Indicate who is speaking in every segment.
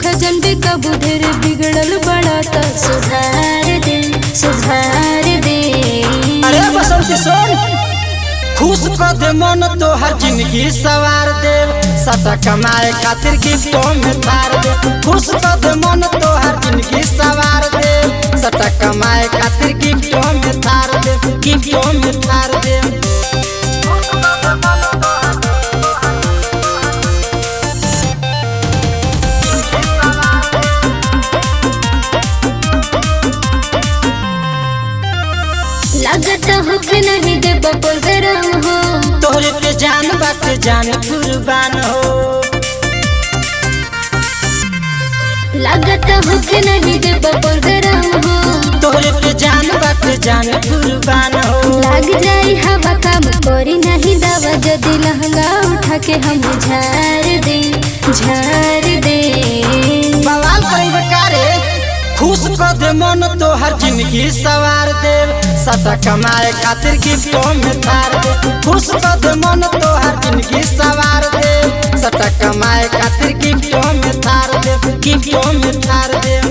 Speaker 1: खजन कबू ढेर बिगड़ल बड़ा त सुधार दे सुधार दे।
Speaker 2: अरे बसंती सुन, खुश कर दे मन तो हर जिंदगी सवार दे, सटा कमाए खातिर गिफ्टों में थार दे। खुश कर दे मन तो हर जिंदगी सवार दे, सटा कमाए खातिर गिफ्टों में थार दे, गिफ्टों में थार दे।
Speaker 1: लागत हो कि नहीं दे प्रोग्राम हो,
Speaker 2: तोरे पे जान बात जान कुर्बान हो।
Speaker 1: लागत हो कि नहीं दे प्रोग्राम हो,
Speaker 2: तोरे पे जान बात जान कुर्बान हो।
Speaker 1: लाग जाई हवा काम करी नहीं दावा, जदी लहंगा उठा के हम झाड़ दे झाड़ दे।
Speaker 2: बवाल करी बेकारे, खुश कर दे मन तो हर जिंदगी सवार दे, सटा कमाए खातिर गिफ्टों में थार दे। खुश कर दे मन तो हर जिंदगी सवार दे, सटा कमाए खातिर गिफ्टों में थार दे, गिफ्टों में थार दे।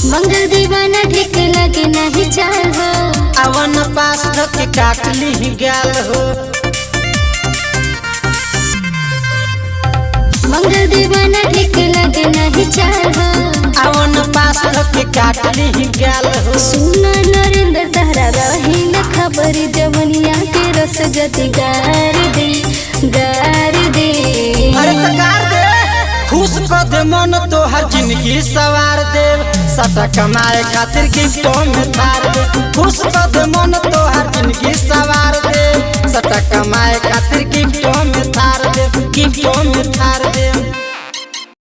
Speaker 1: मंगल दीवाना ठीक लगे नहीं चाल हो,
Speaker 2: अवन पास धके काट ली गाल हो।
Speaker 1: मंगल दीवाना ठीक लगे नहीं चाल हो,
Speaker 2: अवन पास धके काट ली गाल हो।
Speaker 1: सुना नरेंद्र तहरा रही न खबर, जवनिया के रस जति गार दे गार दे।
Speaker 2: अरे तकार दे, खुश कर दे मन तो हर जिंदगी सवार दे, सटा कमाए खातिर गिफ्टों में थार दे। खुश कर दे मन तो हर जिंदगी सवार दे, सटा कमाए खातिर गिफ्टों में थार दे, गिफ्टों में थार दे।